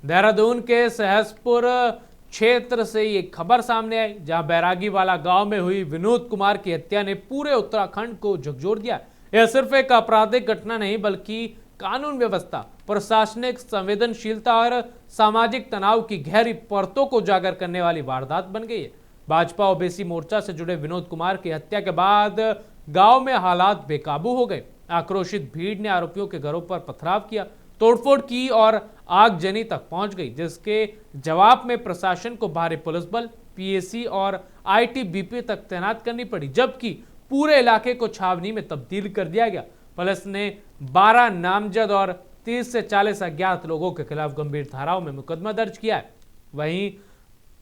देहरादून के सहसपुर क्षेत्र से ये खबर सामने आई, जहां बैरागी वाला गांव में हुई विनोद कुमार की हत्या ने पूरे उत्तराखंड को झकझोर दिया। यह सिर्फ एक आपराधिक घटना नहीं बल्कि कानून व्यवस्था, प्रशासनिक संवेदनशीलता और सामाजिक तनाव की गहरी परतों को उजागर करने वाली वारदात बन गई है। भाजपा ओबीसी मोर्चा से जुड़े विनोद कुमार की हत्या के बाद गांव में हालात बेकाबू हो गए। आक्रोशित भीड़ ने आरोपियों के घरों पर पथराव किया, तोड़फोड़ की और आगजनी तक पहुंच गई, जिसके जवाब में प्रशासन को भारी पुलिस बल, पीएसी और आईटीबीपी तक तैनात करनी पड़ी, जबकि पूरे इलाके को छावनी में तब्दील कर दिया गया। पुलिस ने 12 नामजद और 30 से 40 अज्ञात लोगों के खिलाफ गंभीर धाराओं में मुकदमा दर्ज किया है। वहीं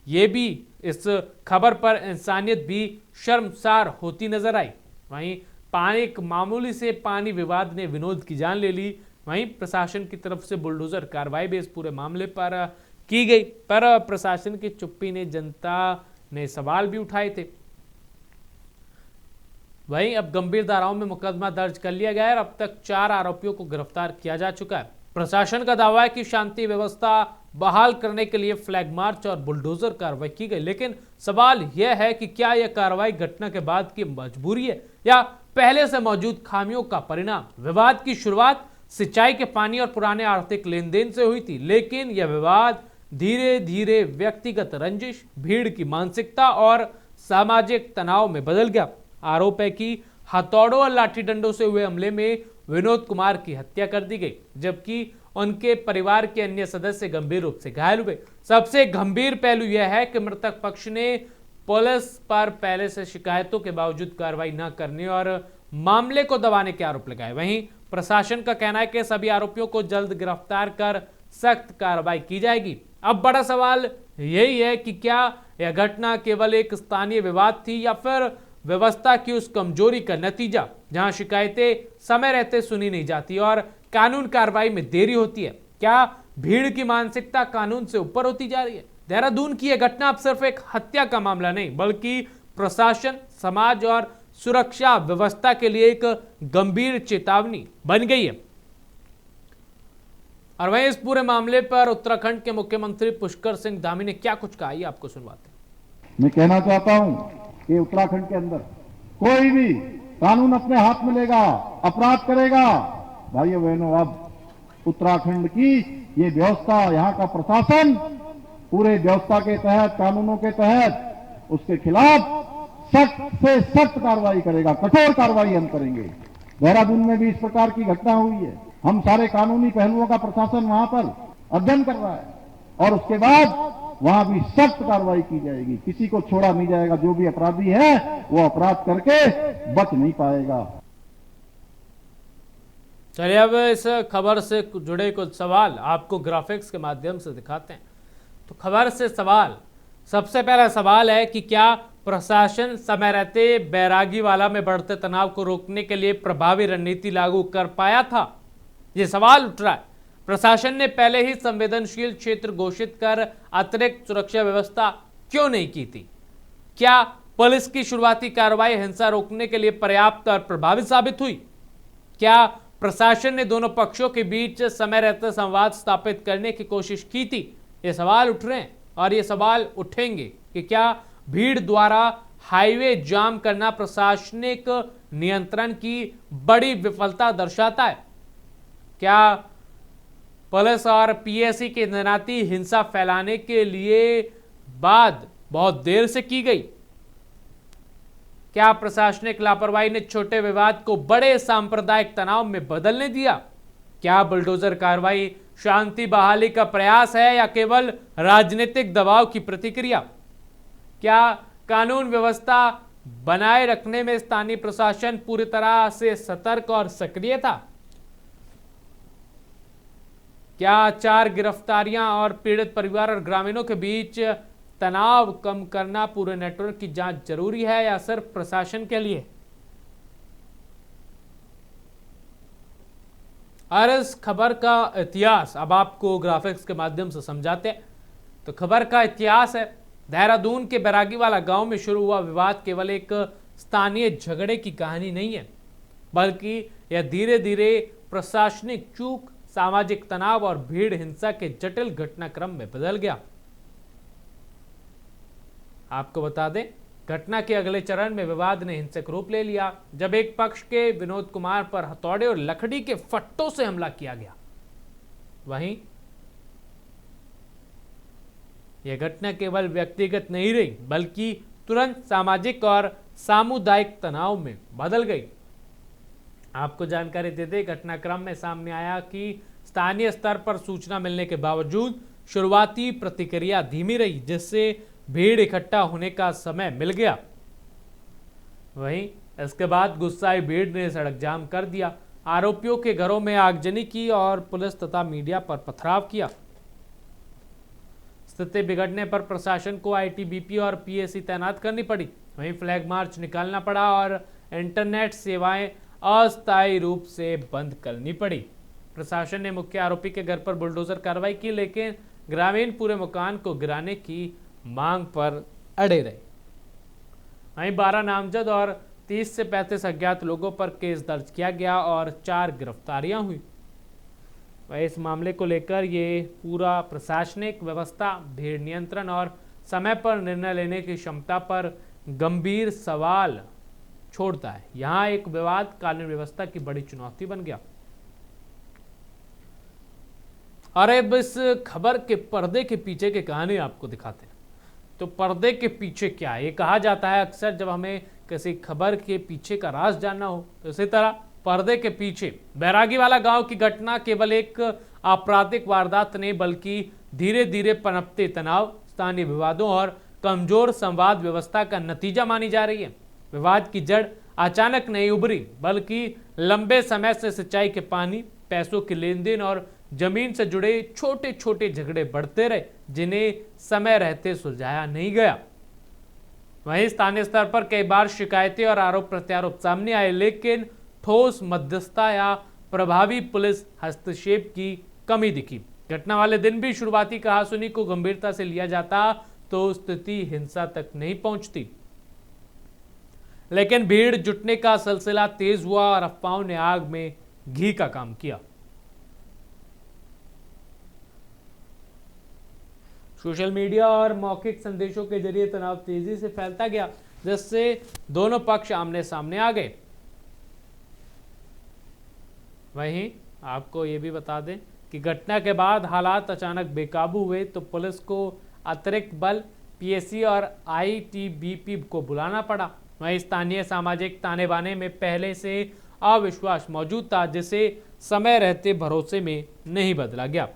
ये भी इस खबर पर इंसानियत भी शर्मसार होती नजर आई। वहीं एक मामूली से पानी विवाद ने विनोद की जान ले ली। वहीं प्रशासन की तरफ से बुलडोजर कार्रवाई भी इस पूरे मामले पर की गई, पर प्रशासन की चुप्पी ने जनता ने सवाल भी उठाए थे। वहीं अब गंभीर धाराओं में मुकदमा दर्ज कर लिया गया है और अब तक 4 आरोपियों को गिरफ्तार किया जा चुका है। प्रशासन का दावा है कि शांति व्यवस्था बहाल करने के लिए फ्लैग मार्च और बुलडोजर कार्रवाई की गई, लेकिन सवाल यह है कि क्या यह कार्रवाई घटना के बाद की मजबूरी है या पहले से मौजूद खामियों का परिणाम। विवाद की शुरुआत सिंचाई के पानी और पुराने आर्थिक लेन देन से हुई थी, लेकिन यह विवाद धीरे धीरे व्यक्तिगत रंजिश, भीड़ की मानसिकता और सामाजिक तनाव में बदल गया। आरोप है कि हथौड़ों और लाठी डंडों से हुए हमले में विनोद कुमार की हत्या कर दी गई, जबकि उनके परिवार के अन्य सदस्य गंभीर रूप से घायल हुए। सबसे गंभीर पहलू यह है कि मृतक पक्ष ने पुलिस पर पहले से शिकायतों के बावजूद कार्रवाई न करने और मामले को दबाने के आरोप लगाए। वहीं प्रशासन का कहना है कि सभी आरोपियों को जल्द गिरफ्तार कर सख्त कार्रवाई की जाएगी। अब बड़ा सवाल यही है कि क्या यह घटना केवल एक स्थानीय विवाद थी या फिर व्यवस्था की उस कमजोरी का नतीजा, जहां शिकायतें समय रहते सुनी नहीं जाती और कानून कार्रवाई में देरी होती है। क्या भीड़ की मानसिकता कानून से ऊपर होती जा रही है? देहरादून की यह घटना अब सिर्फ एक हत्या का मामला नहीं बल्कि प्रशासन, समाज और सुरक्षा व्यवस्था के लिए एक गंभीर चेतावनी बन गई है। और वहीं इस पूरे मामले पर उत्तराखंड के मुख्यमंत्री पुष्कर सिंह धामी ने क्या कुछ कहा, आपको सुनवाते हैं। मैं कहना चाहता हूं कि उत्तराखंड के अंदर कोई भी कानून अपने हाथ में लेगा, अपराध करेगा, भाइयों बहनों, अब उत्तराखंड की ये व्यवस्था, यहाँ का प्रशासन पूरे व्यवस्था के तहत, कानूनों के तहत उसके खिलाफ सख्त से सख्त कार्रवाई करेगा, कठोर कार्रवाई हम करेंगे। देहरादून में भी इस प्रकार की घटना हुई है। हम सारे कानूनी पहलुओं का प्रशासन वहां पर अध्ययन कर रहा है और उसके बाद वहां भी सख्त कार्रवाई की जाएगी। किसी को छोड़ा नहीं जाएगा। जो भी अपराधी है वो अपराध करके बच नहीं पाएगा। चलिए अब इस खबर से जुड़े कुछ सवाल आपको ग्राफिक्स के माध्यम से दिखाते हैं। तो खबर से सवाल, सबसे पहला सवाल है कि क्या प्रशासन समय रहते बैरागी वाला में बढ़ते तनाव को रोकने के लिए प्रभावी रणनीति लागू कर पाया था? ये सवाल उठ रहा है। प्रशासन ने पहले ही संवेदनशील क्षेत्र घोषित कर अतिरिक्त सुरक्षा व्यवस्था क्यों नहीं की थी? क्या पुलिस की शुरुआती कार्रवाई हिंसा रोकने के लिए पर्याप्त और प्रभावी साबित हुई? क्या प्रशासन ने दोनों पक्षों के बीच समय रहते संवाद स्थापित करने की कोशिश की थी? ये सवाल उठ रहे हैं और ये सवाल उठेंगे कि क्या भीड़ द्वारा हाईवे जाम करना प्रशासनिक नियंत्रण की बड़ी विफलता दर्शाता है? क्या पुलिस और पीएसी की तैनाती हिंसा फैलाने के लिए बाद बहुत देर से की गई? क्या प्रशासनिक लापरवाही ने छोटे विवाद को बड़े सांप्रदायिक तनाव में बदलने दिया? क्या बुलडोजर कार्रवाई शांति बहाली का प्रयास है या केवल राजनीतिक दबाव की प्रतिक्रिया? क्या कानून व्यवस्था बनाए रखने में स्थानीय प्रशासन पूरी तरह से सतर्क और सक्रिय था? क्या 4 गिरफ्तारियां और पीड़ित परिवार और ग्रामीणों के बीच तनाव कम करना पूरे नेटवर्क की जांच जरूरी है या सिर्फ प्रशासन के लिए? और इस खबर का इतिहास अब आपको ग्राफिक्स के माध्यम से समझाते हैं। तो खबर का इतिहास है, देहरादून के बैरागी वाला गांव में शुरू हुआ विवाद केवल एक स्थानीय झगड़े की कहानी नहीं है, बल्कि यह धीरे धीरे प्रशासनिक चूक, सामाजिक तनाव और भीड़ हिंसा के जटिल घटनाक्रम में बदल गया। आपको बता दें, घटना के अगले चरण में विवाद ने हिंसक रूप ले लिया, जब एक पक्ष के विनोद कुमार पर हथौड़े और लकड़ी के फट्टों से हमला किया गया। वहीं यह घटना केवल व्यक्तिगत नहीं रही, बल्कि तुरंत सामाजिक और सामुदायिक तनाव में बदल गई। आपको जानकारी देते घटनाक्रम में सामने आया कि स्थानीय स्तर पर सूचना मिलने के बावजूद शुरुआती प्रतिक्रिया धीमी रही, जिससे भीड़ इकट्ठा होने का समय मिल गया। वहीं इसके बाद गुस्साई भीड़ ने सड़क जाम कर दिया, आरोपियों के घरों में आगजनी की और पुलिस तथा मीडिया पर पथराव किया। स्थिति बिगड़ने पर प्रशासन को आईटीबीपी और पीएसी तैनात करनी पड़ी। वहीं फ्लैग मार्च निकालना पड़ा और इंटरनेट सेवाएं अस्थायी रूप से बंद करनी पड़ी। प्रशासन ने मुख्य आरोपी के घर पर बुलडोजर कार्रवाई की, लेकिन ग्रामीण पूरे मकान को गिराने की मांग पर अड़े रहे। वहीं 12 नामजद और 30 से 35 अज्ञात लोगों पर केस दर्ज किया गया और 4 गिरफ्तारियां हुई। वहीं इस मामले को लेकर ये पूरा प्रशासनिक व्यवस्था, भीड़ नियंत्रण और समय पर निर्णय लेने की क्षमता पर गंभीर सवाल छोड़ता है। यहां एक विवाद कानून व्यवस्था की बड़ी चुनौती बन गया। और अब इस खबर के पर्दे के पीछे की कहानी आपको दिखाते हैं। तो पर्दे के पीछे क्या है? ये कहा जाता है अक्सर जब हमें किसी खबर के पीछे का राज जानना हो, तो इसी तरह पर्दे के पीछे बैरागी वाला गांव की घटना केवल एक आपराधिक वारदात नहीं, बल्कि धीरे धीरे पनपते तनाव, स्थानीय विवादों और कमजोर संवाद व्यवस्था का नतीजा मानी जा रही है। विवाद की जड़ अचानक नहीं उभरी, बल्कि लंबे समय से सिंचाई के पानी, पैसों के लेन देन और जमीन से जुड़े छोटे छोटे झगड़े बढ़ते रहे, जिन्हें समय रहते सुलझाया नहीं गया। वहीं स्थानीय स्तर पर कई बार शिकायतें और आरोप प्रत्यारोप सामने आए, लेकिन ठोस मध्यस्थता या प्रभावी पुलिस हस्तक्षेप की कमी दिखी। घटना वाले दिन भी शुरुआती कहासुनी को गंभीरता से लिया जाता तो स्थिति हिंसा तक नहीं पहुंचती, लेकिन भीड़ जुटने का सिलसिला तेज हुआ और अफवाहों ने आग में घी का काम किया। सोशल मीडिया और मौखिक संदेशों के जरिए तनाव तेजी से फैलता गया, जिससे दोनों पक्ष आमने सामने आ गए। वहीं आपको ये भी बता दें कि घटना के बाद हालात अचानक बेकाबू हुए तो पुलिस को अतिरिक्त बल, पीएसी और आईटीबीपी को बुलाना पड़ा। वहीं स्थानीय सामाजिक ताने बाने में पहले से अविश्वास मौजूद था, जिसे समय रहते भरोसे में नहीं बदला गया।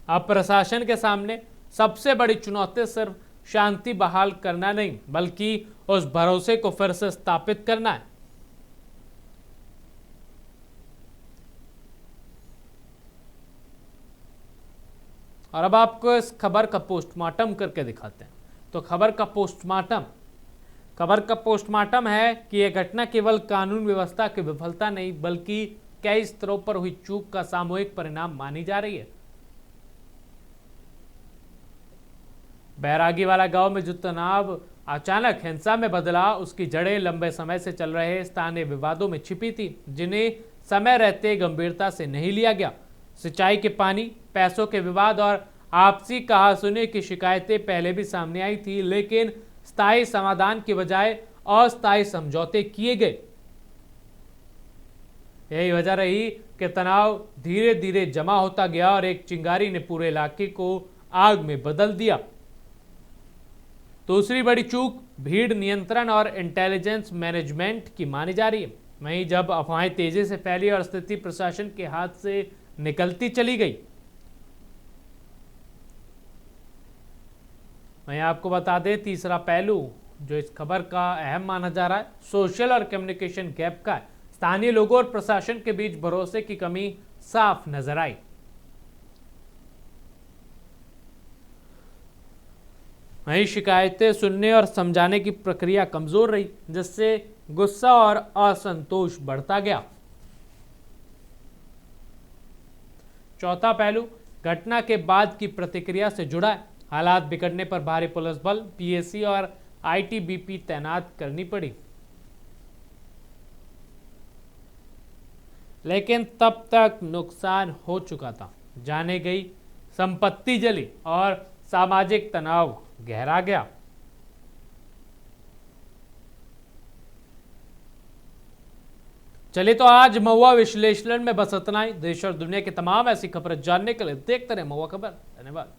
अब प्रशासन के सामने सबसे बड़ी चुनौती सिर्फ शांति बहाल करना नहीं, बल्कि उस भरोसे को फिर से स्थापित करना है। और अब आपको इस खबर का पोस्टमार्टम करके दिखाते हैं। तो खबर का पोस्टमार्टम है कि यह घटना केवल कानून व्यवस्था की विफलता नहीं, बल्कि कई स्तरों पर हुई चूक का सामूहिक परिणाम मानी जा रही है। बैरागी वाला गांव में जो तनाव अचानक हिंसा में बदला, उसकी जड़ें लंबे समय से चल रहे स्थानीय विवादों में छिपी थी, जिन्हें समय रहते गंभीरता से नहीं लिया गया। सिंचाई के पानी, पैसों के विवाद और आपसी कहासुनी की शिकायतें पहले भी सामने आई थी, लेकिन स्थायी समाधान की बजाय अस्थायी समझौते किए गए। यही वजह रही कि तनाव धीरे धीरे जमा होता गया और एक चिंगारी ने पूरे इलाके को आग में बदल दिया। दूसरी बड़ी चूक भीड़ नियंत्रण और इंटेलिजेंस मैनेजमेंट की मानी जा रही है। वहीं जब अफवाहें तेजी से फैली और स्थिति प्रशासन के हाथ से निकलती चली गई। मैं आपको बता दें, तीसरा पहलू जो इस खबर का अहम माना जा रहा है, सोशल और कम्युनिकेशन गैप का है। स्थानीय लोगों और प्रशासन के बीच भरोसे की कमी साफ नजर आई। वहीं शिकायतें सुनने और समझाने की प्रक्रिया कमजोर रही, जिससे गुस्सा और असंतोष बढ़ता गया। चौथा पहलू घटना के बाद की प्रतिक्रिया से जुड़ा है। हालात बिगड़ने पर भारी पुलिस बल, पीएसी और आईटीबीपी तैनात करनी पड़ी। लेकिन तब तक नुकसान हो चुका था। जाने गई संपत्ति जली और सामाजिक तनाव गहरा गया। चलिए तो आज महुआ विश्लेषण में बस इतना ही। देश और दुनिया की तमाम ऐसी खबरें जानने के लिए देखते रहे महुआ खबर। धन्यवाद।